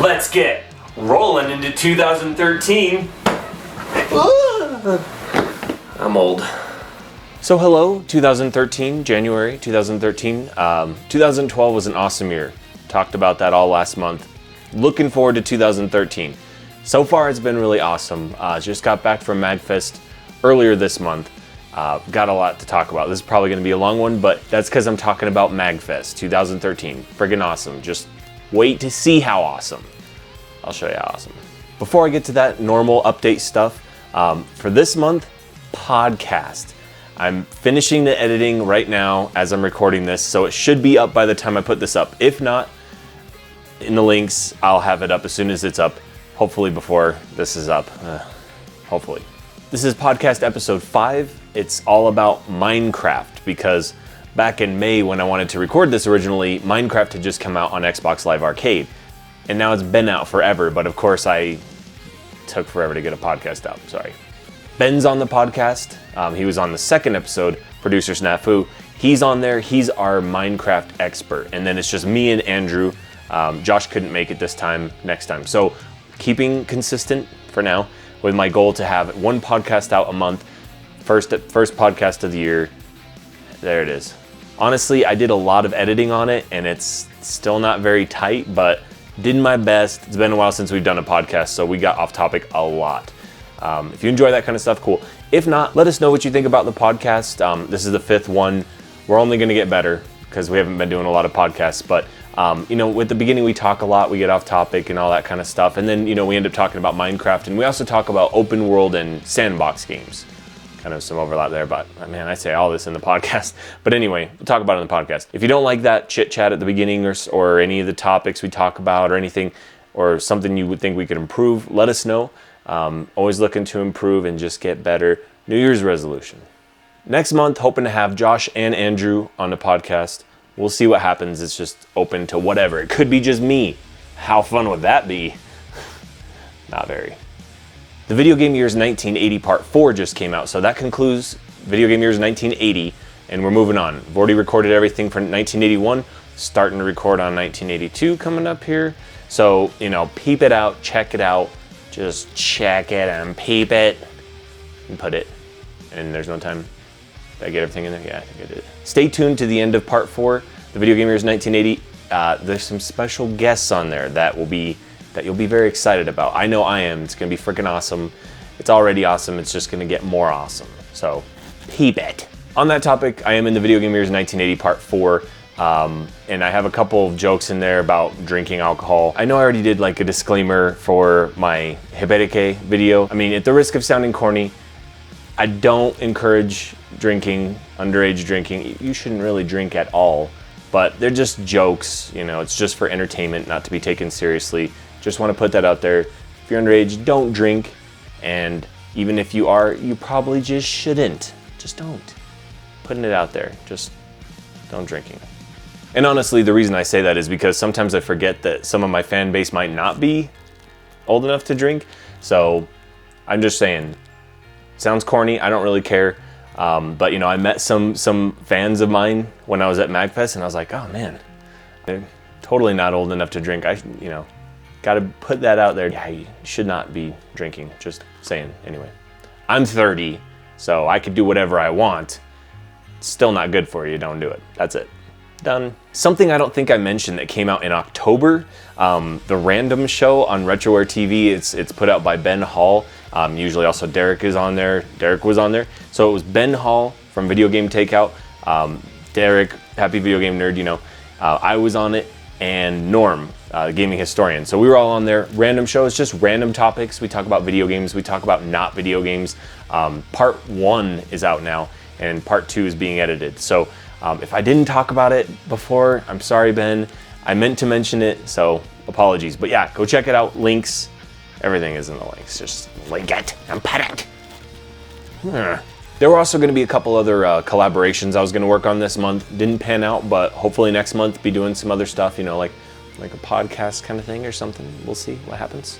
Let's get rolling into 2013. I'm old. So hello, 2013, January 2013. 2012 was an awesome year. Talked about that all last month. Looking forward to 2013. So far it's been really awesome. Just got back from MAGFest earlier this month. Got a lot to talk about. This is probably going to be a long one, but that's because I'm talking about MAGFest 2013. Friggin' awesome. Just wait to see how awesome. I'll show you how awesome. Before I get to that normal update stuff, for this month, podcast. I'm finishing the editing right now as I'm recording this, so it should be up by the time I put this up. If not, in the links, I'll have it up as soon as it's up. Hopefully before this is up. Hopefully. This is podcast episode 5. It's all about Minecraft because back in May when I wanted to record this originally, Minecraft had just come out on Xbox Live Arcade. And now it's been out forever, but of course I took forever to get a podcast out, sorry. Ben's on the podcast. He was on the second episode, Producer Snafu. He's on there, he's our Minecraft expert. And then it's just me and Andrew. Josh couldn't make it this time, next time. So keeping consistent for now with my goal to have one podcast out a month. First podcast of the year. There it is. Honestly, I did a lot of editing on it and it's still not very tight, but did my best. It's been a while since we've done a podcast, so we got off topic a lot. If you enjoy that kind of stuff, cool. If not, let us know what you think about the podcast. This is the 5th one. We're only going to get better because we haven't been doing a lot of podcasts. But, with the beginning, we talk a lot. We get off topic and all that kind of stuff. And then, we end up talking about Minecraft. And we also talk about open world and sandbox games. Kind of some overlap there, but man, I say all this in the podcast. But anyway, we'll talk about it in the podcast. If you don't like that chit chat at the beginning or any of the topics we talk about or anything, or something you would think we could improve, let us know. Always looking to improve and just get better. New Year's resolution. Next month, hoping to have Josh and Andrew on the podcast. We'll see what happens. It's just open to whatever. It could be just me. How fun would that be? Not very. The Video Game Years 1980 Part 4 just came out, so that concludes Video Game Years 1980, and we're moving on. We've already recorded everything for 1981, starting to record on 1982 coming up here. So, peep it out, check it out. Just check it and peep it and put it. And there's no time. Did I get everything in there? Yeah, I think I did. Stay tuned to the end of part 4, the Video Game Years 1980. There's some special guests on there that you'll be very excited about. I know I am. It's gonna be freaking awesome. It's already awesome. It's just gonna get more awesome. So peep it. On that topic, I am in the Video Game Years 1980 Part 4. And I have a couple of jokes in there about drinking alcohol. I know I already did like a disclaimer for my Videocade video. I mean, at the risk of sounding corny, I don't encourage drinking, underage drinking. You shouldn't really drink at all, but they're just jokes. It's just for entertainment, not to be taken seriously. Just want to put that out there. If you're underage, don't drink. And even if you are, you probably just shouldn't. Just don't. Putting it out there. Just don't drinking. And honestly, the reason I say that is because sometimes I forget that some of my fan base might not be old enough to drink. So I'm just saying, sounds corny, I don't really care. But I met some fans of mine when I was at MAGFest and I was like, oh man, they're totally not old enough to drink. Gotta put that out there. Yeah, you should not be drinking, just saying. Anyway, I'm 30, so I could do whatever I want. It's still not good for you, don't do it. That's it. Done. Something I don't think I mentioned that came out in October, the Random Show on RetrowareTV. It's put out by Ben Hall. Usually also Derek is on there. Derek was on there. So it was Ben Hall from Video Game Takeout. Derek, Happy Video Game Nerd, I was on it, and Norm, gaming historian. So we were all on there. Random Show is just random topics. We talk about video games. We talk about not video games. Part 1 is out now, and part 2 is being edited. So if I didn't talk about it before, I'm sorry, Ben. I meant to mention it, so apologies. But yeah, go check it out. Links, everything is in the links. Just link it and put it. There were also going to be a couple other collaborations I was going to work on this month. Didn't pan out, but hopefully next month be doing some other stuff, like a podcast kind of thing or something. We'll see what happens.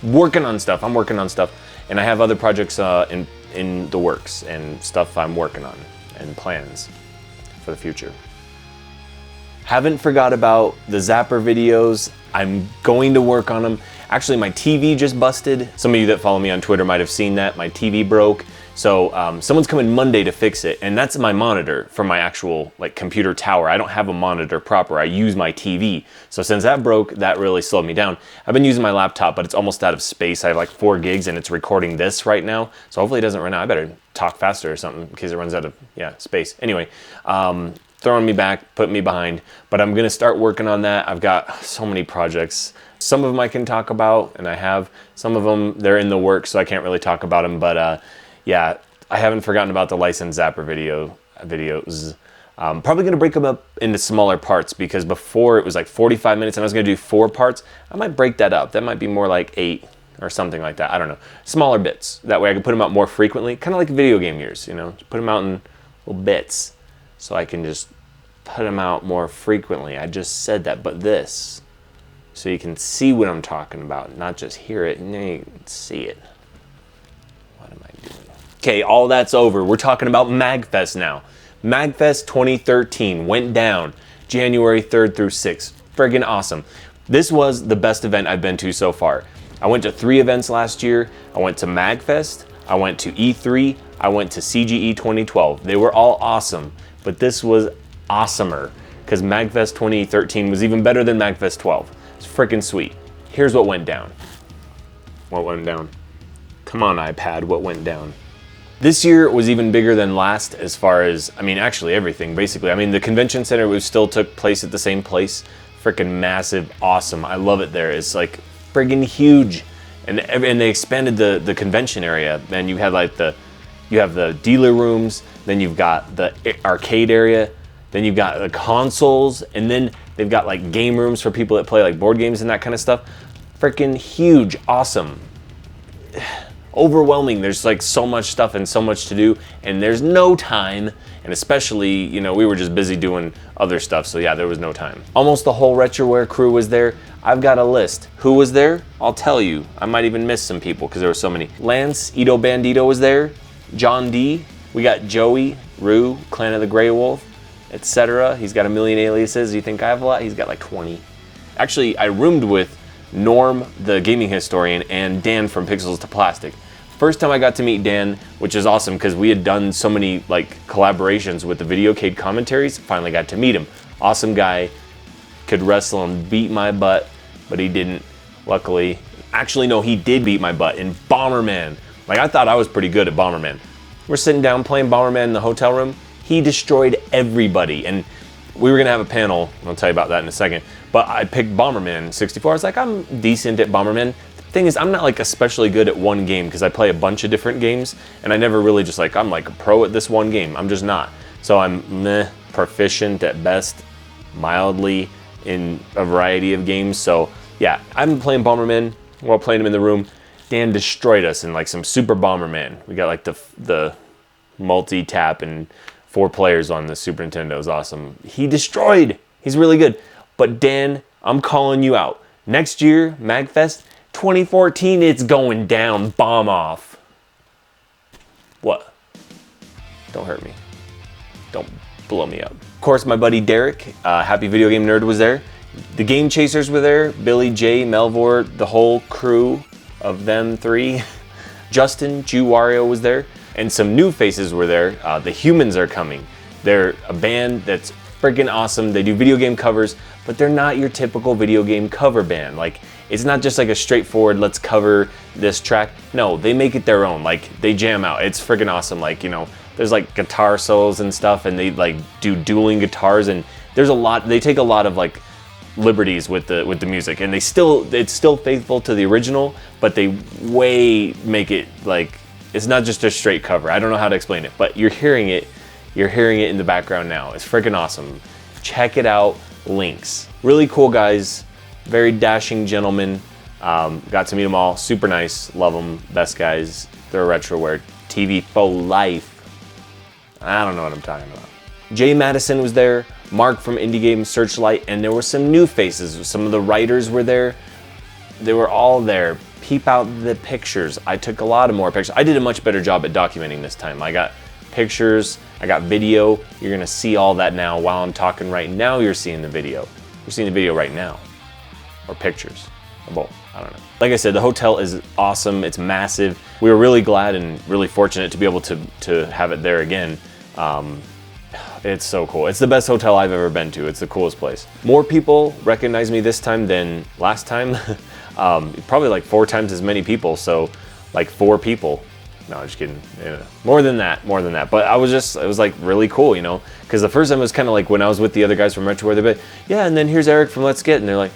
Working on stuff. I'm working on stuff. And I have other projects in the works and stuff I'm working on and plans for the future. Haven't forgot about the Zapper videos. I'm going to work on them. Actually, my TV just busted. Some of you that follow me on Twitter might have seen that. My TV broke. So someone's coming Monday to fix it, and that's my monitor for my actual like computer tower. I don't have a monitor proper. I use my TV. So since that broke, that really slowed me down. I've been using my laptop, but it's almost out of space. I have like 4 gigs and it's recording this right now. So hopefully it doesn't run out. I better talk faster or something in case it runs out of space. Anyway, throwing me back, putting me behind, but I'm gonna start working on that. I've got so many projects. Some of them I can talk about, and I have. Some of them, they're in the works, so I can't really talk about them, but yeah, I haven't forgotten about the licensed Zapper videos. Probably gonna break them up into smaller parts because before it was like 45 minutes and I was gonna do 4 parts. I might break that up. That might be more like 8 or something like that. I don't know. Smaller bits. That way I can put them out more frequently. Kind of like video game years, you know? Just put them out in little bits so I can just put them out more frequently. I just said that, but this. So you can see what I'm talking about, not just hear it, and then you can see it. What am I doing? Okay, all that's over. We're talking about MAGFest now. MAGFest 2013 went down January 3rd through 6th. Friggin' awesome. This was the best event I've been to so far. I went to 3 events last year. I went to MAGFest, I went to E3, I went to CGE 2012. They were all awesome, but this was awesomer because MAGFest 2013 was even better than MAGFest 12. It's freaking sweet. Here's what went down. What went down? Come on, iPad, what went down? This year was even bigger than last as far as, I mean, actually everything, basically. I mean, the convention center was still took place at the same place. Freaking massive, awesome. I love it there. It's like friggin' huge. And they expanded the convention area. And you had like you have the dealer rooms, then you've got the arcade area, then you've got the consoles, and then they've got like game rooms for people that play like board games and that kind of stuff. Freaking huge, awesome. Overwhelming. There's like so much stuff and so much to do, and there's no time, and especially, you know, we were just busy doing other stuff, so yeah, there was no time. Almost the whole Retroware crew was there. I've got a list. Who was there? I'll tell you. I might even miss some people because there were so many. Lance, Ito Bandito was there. John D. We got Joey, Rue, Clan of the Grey Wolf, etc. He's got a million aliases. You think I have a lot? He's got like 20. Actually, I roomed with Norm, the gaming historian, and Dan from Pixels to Plastic. First time I got to meet Dan, which is awesome because we had done so many like collaborations with the Videocade Commentaries. Finally got to meet him. Awesome guy, could wrestle and beat my butt, but he didn't, luckily. Actually, no, he did beat my butt in Bomberman. Like, I thought I was pretty good at Bomberman. We're sitting down playing Bomberman in the hotel room. He destroyed everybody, and we were gonna have a panel. I'll tell you about that in a second. But I picked Bomberman 64. I was like, I'm decent at Bomberman. The thing is, I'm not like especially good at one game because I play a bunch of different games, and I never really just like, I'm like a pro at this one game. I'm just not. So I'm meh, proficient at best, mildly in a variety of games. So yeah, I've been playing Bomberman while playing him in the room. Dan destroyed us in like some Super Bomberman. We got like the multi-tap and 4 players on the Super Nintendo. It was awesome. He destroyed. He's really good. But Dan, I'm calling you out. Next year, MAGFest 2014, it's going down. Bomb off. What? Don't hurt me. Don't blow me up. Of course, my buddy Derek, Happy Video Game Nerd, was there. The Game Chasers were there. Billy, Jay, Melvor, the whole crew of them 3. Justin, Jew Wario was there. And some new faces were there. The Humans are coming. They're a band that's freaking awesome. They do video game covers, but they're not your typical video game cover band. Like, it's not just like a straightforward, let's cover this track. No, they make it their own. Like, they jam out. It's freaking awesome. Like, you know, there's like guitar solos and stuff, and they like do dueling guitars, and there's a lot, they take a lot of like liberties with the music, and it's still faithful to the original, but they way make it like, it's not just a straight cover. I don't know how to explain it, but you're hearing it in the background now. It's freaking awesome. Check it out. Links. Really cool guys. Very dashing gentlemen. Got to meet them all. Super nice. Love them. Best guys. They're RetrowareTV for life. I don't know what I'm talking about. Jay Madison was there. Mark from Indie Game Searchlight. And there were some new faces. Some of the writers were there. They were all there. Peep out the pictures. I took a lot of more pictures. I did a much better job at documenting this time. I got pictures, I got video. You're gonna see all that now while I'm talking right now. You're seeing the video. You're seeing the video right now. Or pictures, or both, I don't know. Like I said, the hotel is awesome, it's massive. We were really glad and really fortunate to be able to have it there again. It's so cool. It's the best hotel I've ever been to. It's the coolest place. More people recognize me this time than last time. Probably like 4 times as many people, so like 4 people. No, I'm just kidding. Yeah. More than that. But it was like really cool, you know? Because the first time it was kind of like when I was with the other guys from RetroWare, they'd be like, yeah, and then here's Eric from Let's Get, and they're like,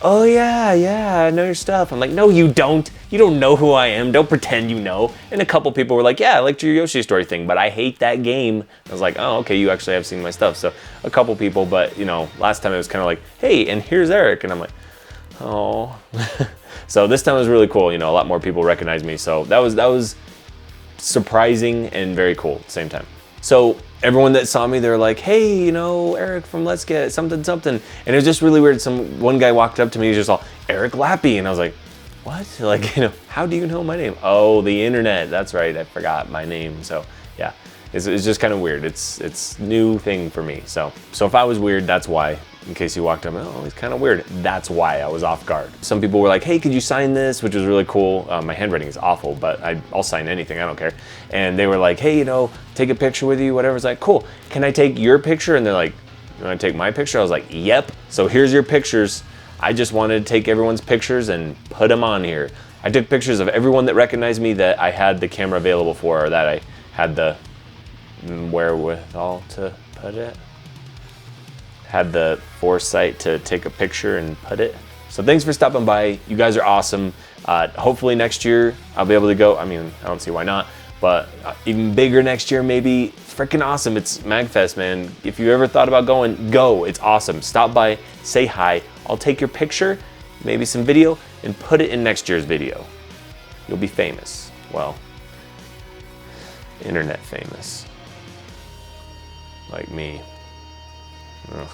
oh yeah, I know your stuff. I'm like, no, you don't. You don't know who I am. Don't pretend you know. And a couple people were like, yeah, I liked your Yoshi Story thing, but I hate that game. I was like, oh, okay, you actually have seen my stuff. So a couple people, but you know, last time it was kind of like, hey, and here's Eric. And I'm like, oh. So this time was really cool. You know, a lot more people recognized me. So that was surprising and very cool at the same time. So everyone that saw me, they were like, hey, you know, Eric from Let's Get something. And it was just really weird. One guy walked up to me, he was just all, Eric Lappy. And I was like, what? Like, you know, how do you know my name? Oh, the internet. That's right. I forgot my name. So yeah, it's just kind of weird. It's new thing for me. So if I was weird, that's why. In case you walked up, oh, he's kind of weird. That's why I was off guard. Some people were like, hey, could you sign this? Which was really cool. My handwriting is awful, but I'll sign anything, I don't care. And they were like, hey, you know, take a picture with you, whatever. It's like, cool, can I take your picture? And they're like, you wanna take my picture? I was like, yep. So here's your pictures. I just wanted to take everyone's pictures and put them on here. I took pictures of everyone that recognized me that I had the camera available for, or that I had the wherewithal to put it. Had the foresight to take a picture and put it. So thanks for stopping by. You guys are awesome. Hopefully next year I'll be able to go. I mean, I don't see why not, but even bigger next year maybe. Freaking awesome. It's MAGFest, man. If you ever thought about going, go. It's awesome. Stop by, say hi. I'll take your picture, maybe some video, and put it in next year's video. You'll be famous. Well, internet famous. Like me. Ugh.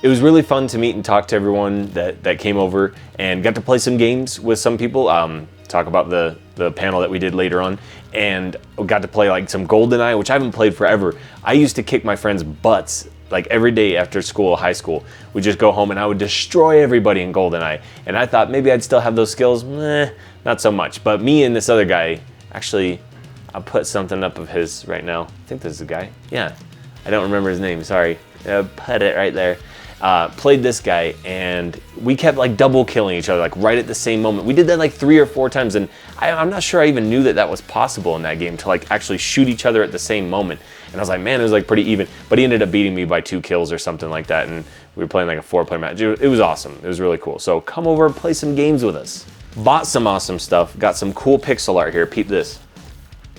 It was really fun to meet and talk to everyone that came over, and got to play some games with some people. Talk about the panel that we did later on, and got to play like some GoldenEye, which I haven't played forever. I used to kick my friends' butts like every day after school, high school. We'd just go home and I would destroy everybody in GoldenEye. And I thought maybe I'd still have those skills. Not so much. But me and this other guy, actually, I'll put something up of his right now. I think this is the guy. Yeah, I don't remember his name, sorry. Put it right there. Played this guy, and we kept like double killing each other like right at the same moment. We did that like 3 or 4 times, and I'm not sure I even knew that was possible in that game, to like actually shoot each other at the same moment. And I was like, man, it was like pretty even, but he ended up beating me by 2 kills or something like that, and we were playing like a 4-player match. It was awesome. It was really cool. So come over and play some games with us. Bought some awesome stuff. Got some cool pixel art here. Peep this.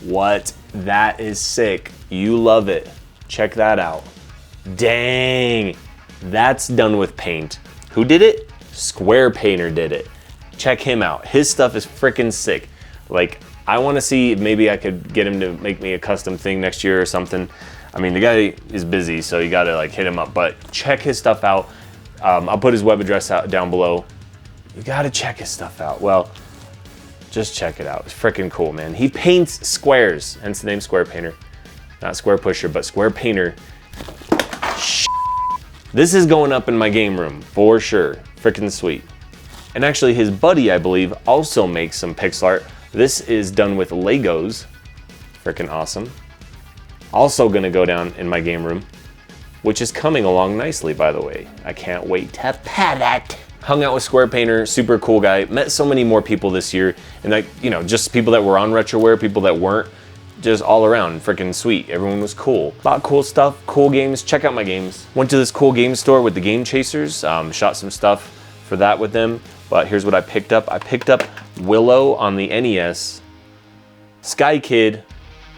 What? That is sick. You love it. Check that out. Dang. That's done with paint. Who did it? Squarepainter did it. Check him out. His stuff is freaking sick. Like, I want to see if maybe I could get him to make me a custom thing next year or something. I mean, the guy is busy, so you gotta like hit him up, but check his stuff out. I'll put his web address out down below. You gotta check his stuff out. Well, just check it out. It's freaking cool, man. He paints squares, hence the name Squarepainter. Not Square Pusher, but Squarepainter. This is going up in my game room, for sure. Freaking sweet. And actually his buddy, I believe, also makes some pixel art. This is done with Legos. Freaking awesome. Also gonna go down in my game room, which is coming along nicely, by the way. I can't wait to pet it. Hung out with Squarepainter, super cool guy. Met so many more people this year, and like, you know, just people that were on RetroWare, people that weren't. Just all around freaking sweet. Everyone was cool. Bought cool stuff, cool games. Check out my games. Went to this cool game store with the Game Chasers. Shot some stuff for that with them. But here's what I picked up. I picked up Willow on the NES. Sky Kid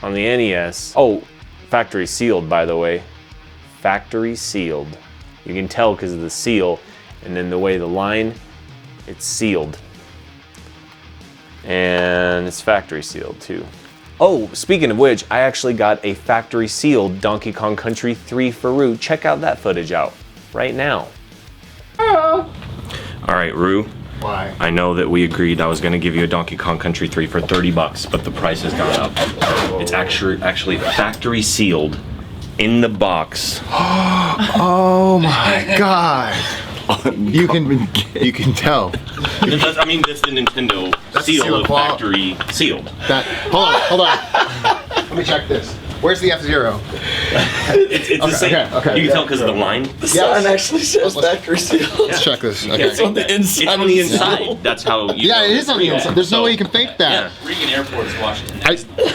on the NES. Oh, factory sealed, by the way. Factory sealed. You can tell because of the seal, and then the way the line, it's sealed. And it's factory sealed too. Oh, speaking of which, I actually got a factory sealed Donkey Kong Country 3 for Roo. Check out that footage out right now. Hello. All right, Roo, Why? I know that we agreed I was going to give you a Donkey Kong Country 3 for $30, but the price has gone up. It's actually factory sealed in the box. Oh my god. You can tell. I mean, that's the Nintendo seal of factory sealed. Hold on. Let me check this. Where's the F-Zero? It's the same. Okay. You can tell because of the line. The sign actually says factory seal. Let's check this. Okay. It's on the inside. It's on the inside. That's how you Yeah, it is on the inside. There's no way you can fake that. Yeah. Reagan Airport is Washington.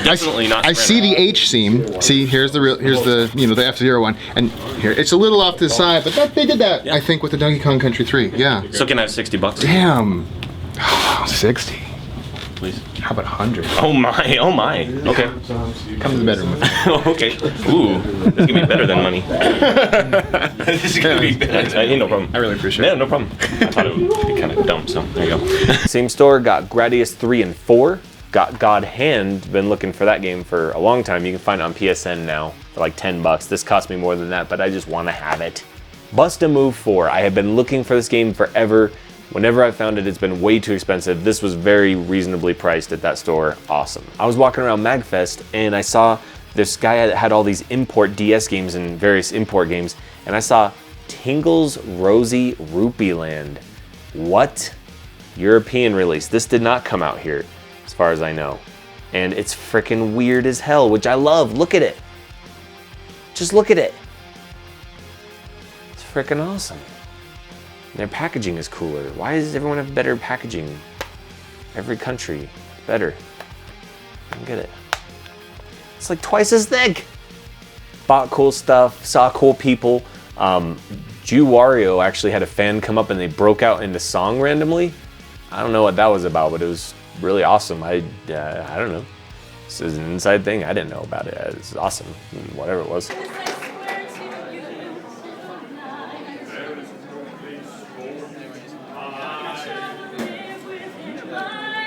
Definitely not. I see the H seam. See, here's the F-Zero one, and here it's a little off to the side, but they did that I think with the Donkey Kong Country 3. Yeah. So can I have $60? Damn. 60. Please. How about 100? Oh my. Okay. Come to the bedroom. Okay. Ooh, this is gonna be better than money. This is gonna be better. No problem. I really appreciate it. Yeah, no problem. I thought it would be kind of dumb, so there you go. Same store, got Gradius 3 and 4. Got God Hand, been looking for that game for a long time. You can find it on PSN now for like $10. This cost me more than that, but I just want to have it. Bust a Move 4. I have been looking for this game forever. Whenever I found it, it's been way too expensive. This was very reasonably priced at that store. Awesome. I was walking around MAGFest and I saw this guy that had all these import DS games and various import games, and I saw Tingle's Rosy Rupee Land. What? European release. This did not come out here, as far as I know. And it's freaking weird as hell, which I love. Look at it. Just look at it. It's freaking awesome. Their packaging is cooler. Why does everyone have better packaging? Every country, better. I don't get it. It's like twice as thick. Bought cool stuff, saw cool people. Jew Wario actually had a fan come up and they broke out into song randomly. I don't know what that was about, but it was really awesome. I don't know. This is an inside thing. I didn't know about it. It's awesome, whatever it was.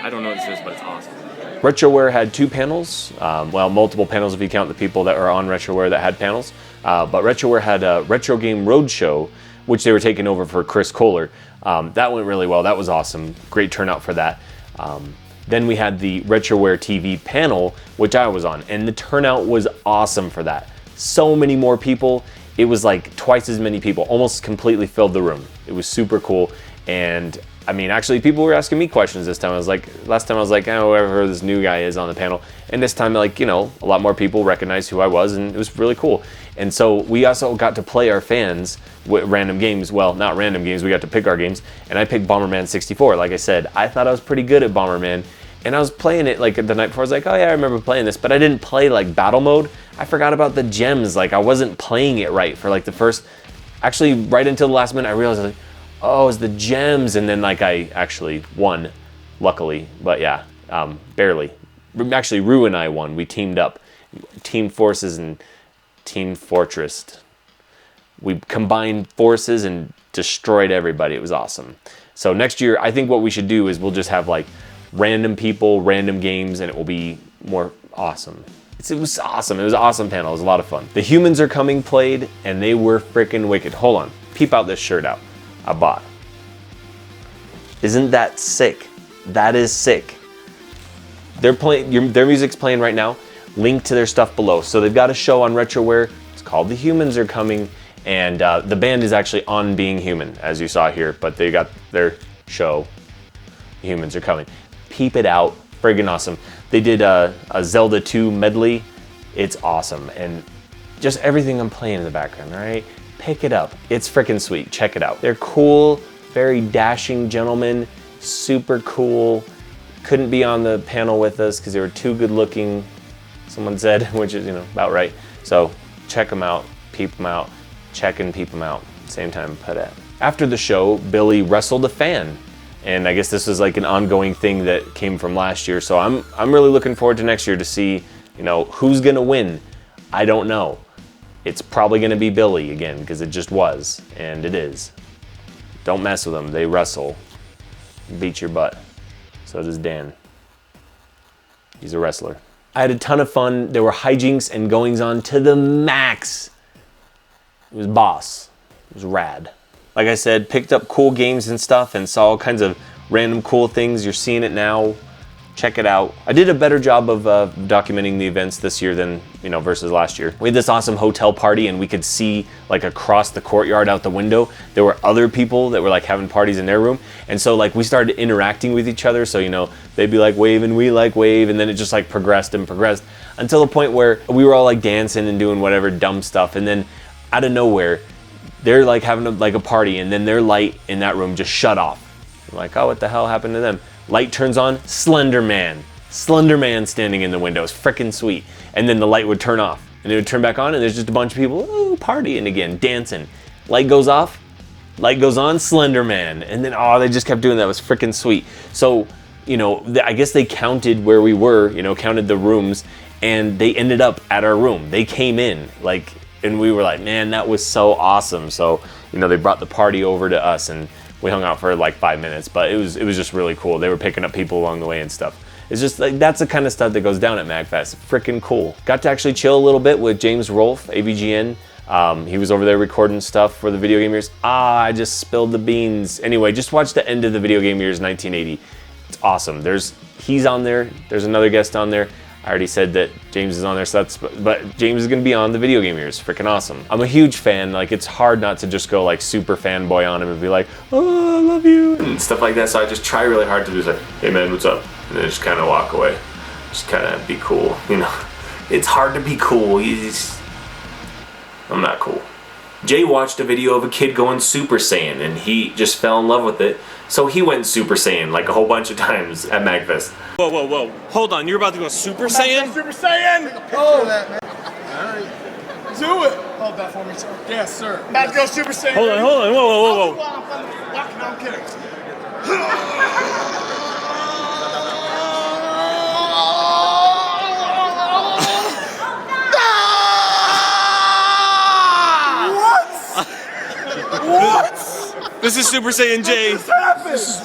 I don't know what this is, but it's awesome. Retroware had 2 panels. Well, multiple panels if you count the people that are on Retroware that had panels. But Retroware had a Retro Game Roadshow, which they were taking over for Chris Kohler. That went really well. That was awesome. Great turnout for that. Then we had the RetrowareTV panel, which I was on, and the turnout was awesome for that. So many more people. It was like twice as many people, almost completely filled the room. It was super cool. And I mean, actually, people were asking me questions this time. Last time I was like, oh, whoever this new guy is on the panel. And this time, like, you know, a lot more people recognized who I was, and it was really cool. And so we also got to play our fans with random games. Well, not random games, we got to pick our games. And I picked Bomberman 64. Like I said, I thought I was pretty good at Bomberman. And I was playing it like the night before. I was like, oh yeah, I remember playing this. But I didn't play like battle mode. I forgot about the gems. Like I wasn't playing it right for like the first, actually right until the last minute, I realized like, oh, it's the gems, and then like I actually won, luckily, but yeah, barely. Actually, Rue and I won. We teamed up, Team Forces and Team Fortress. We combined forces and destroyed everybody. It was awesome. So next year, I think what we should do is we'll just have like random people, random games, and it will be more awesome. It was awesome. It was an awesome panel. It was a lot of fun. The Humans Are Coming played, and they were freaking wicked. Hold on, peep out this shirt out. I bought. Isn't that sick? That is sick. They're playing. Their music's playing right now. Link to their stuff below. So they've got a show on Retroware. It's called The Humans Are Coming, and the band is actually on Being Human, as you saw here. But they got their show. The Humans Are Coming. Peep it out. Friggin' awesome. They did a Zelda 2 medley. It's awesome, and just everything I'm playing in the background. All right. Pick it up. It's freaking sweet. Check it out. They're cool, very dashing gentlemen, super cool. Couldn't be on the panel with us because they were too good looking, someone said, which is, you know, about right. So check them out, peep them out, check and peep them out. Same time, put it. After the show, Billy wrestled a fan. And I guess this was like an ongoing thing that came from last year. So I'm really looking forward to next year to see, you know, who's gonna win. I don't know. It's probably going to be Billy again, because it just was, and it is. Don't mess with them. They wrestle. Beat your butt. So does Dan. He's a wrestler. I had a ton of fun. There were hijinks and goings on to the max. It was boss. It was rad. Like I said, picked up cool games and stuff and saw all kinds of random cool things. You're seeing it now. Check it out. I did a better job of documenting the events this year than, versus last year. We had this awesome hotel party and we could see like across the courtyard out the window, there were other people that were like having parties in their room. And so like we started interacting with each other. So, they'd be like wave and we like wave. And then it just like progressed and progressed until the point where we were all like dancing and doing whatever dumb stuff. And then out of nowhere, they're like having a party and then their light in that room just shut off. I'm like, oh, what the hell happened to them? Light turns on, Slender Man standing in the window. It's freaking sweet. And then the light would turn off and it would turn back on and there's just a bunch of people partying again, dancing. Light goes off, light goes on, Slender Man. And then, they just kept doing that. It was freaking sweet. So, I guess they counted where we were, counted the rooms, and they ended up at our room. They came in, and we were like, man, that was so awesome. So, they brought the party over to us and we hung out for like 5 minutes, but it was just really cool. They were picking up people along the way and stuff. It's just like, that's the kind of stuff that goes down at MAGFest. Freaking cool. Got to actually chill a little bit with James Rolfe, AVGN. He was over there recording stuff for the Video Game Years. I just spilled the beans. Anyway, just watch the end of the Video Game Years 1980. It's awesome. He's on there. There's another guest on there. I already said that James is on there, so but James is gonna be on the Video Game Years. Freaking awesome. I'm a huge fan. Like, it's hard not to just go like super fanboy on him and be like, oh, I love you, and stuff like that. So I just try really hard to do like, hey man, what's up? And then just kind of walk away. Just kind of be cool, It's hard to be cool. I'm not cool. Jay watched a video of a kid going Super Saiyan and he just fell in love with it. So he went Super Saiyan like a whole bunch of times at MAGFest. Whoa. Hold on, you're about to go Super Saiyan? Super Saiyan! Oh! Alright. Do it! Hold that for me, sir. Yes, sir. About to go Super Saiyan. Hold on, whoa. No, I'm kidding. What? This is Super Saiyan Jay.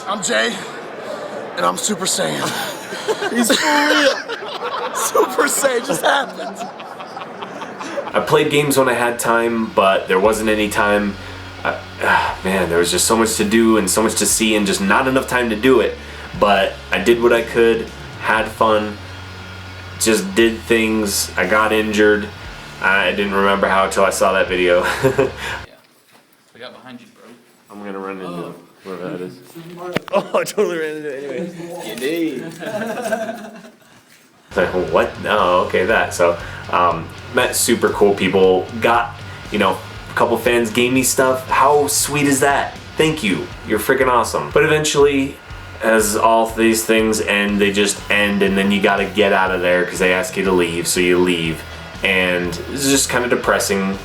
I'm Jay, and I'm Super Saiyan. He's for real. Super Saiyan just happened. I played games when I had time, but there wasn't any time. Man, there was just so much to do and so much to see and just not enough time to do it. But I did what I could, had fun, just did things. I got injured. I didn't remember how until I saw that video. I got behind you, bro. I'm gonna run into whatever that is. Oh, I totally ran into it anyway. You did. It's like, what? Oh, okay, that. So, met super cool people. Got, a couple fans gave me stuff. How sweet is that? Thank you. You're freaking awesome. But eventually, as all these things end, they just end, and then you gotta get out of there because they ask you to leave, so you leave. And it's just kind of depressing,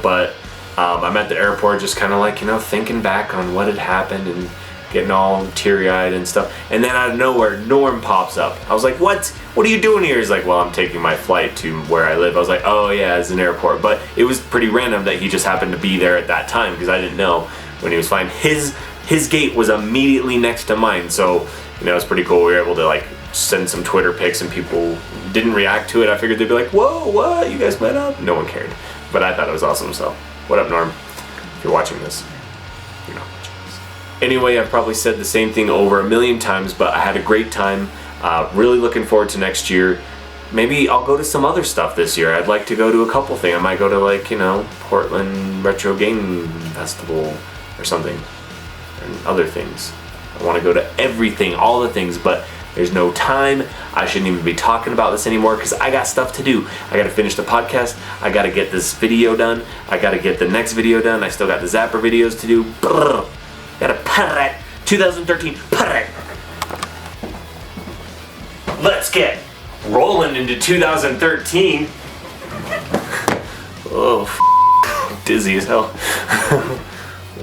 but I'm at the airport just kind of like, thinking back on what had happened and getting all teary-eyed and stuff. And then out of nowhere, Norm pops up. I was like, what? What are you doing here? He's like, well, I'm taking my flight to where I live. I was like, oh yeah, it's an airport. But it was pretty random that he just happened to be there at that time because I didn't know when he was flying. His gate was immediately next to mine. So, it was pretty cool. We were able to like send some Twitter pics and people didn't react to it. I figured they'd be like, whoa, what? You guys met up? No one cared. But I thought it was awesome, so. What up, Norm? If you're watching this, you're not watching this. Anyway, I've probably said the same thing over a million times, but I had a great time. Really looking forward to next year. Maybe I'll go to some other stuff this year. I'd like to go to a couple things. I might go to Portland Retro Game Festival or something, and other things. I want to go to everything, all the things, but there's no time. I shouldn't even be talking about this anymore because I got stuff to do. I got to finish the podcast. I got to get this video done. I got to get the next video done. I still got the Zapper videos to do. Brrr. Got to put it. 2013. Put it. Let's get rolling into 2013. Oh, dizzy as hell.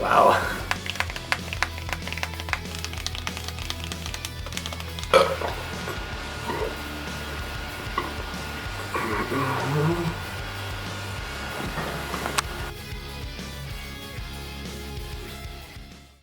Wow.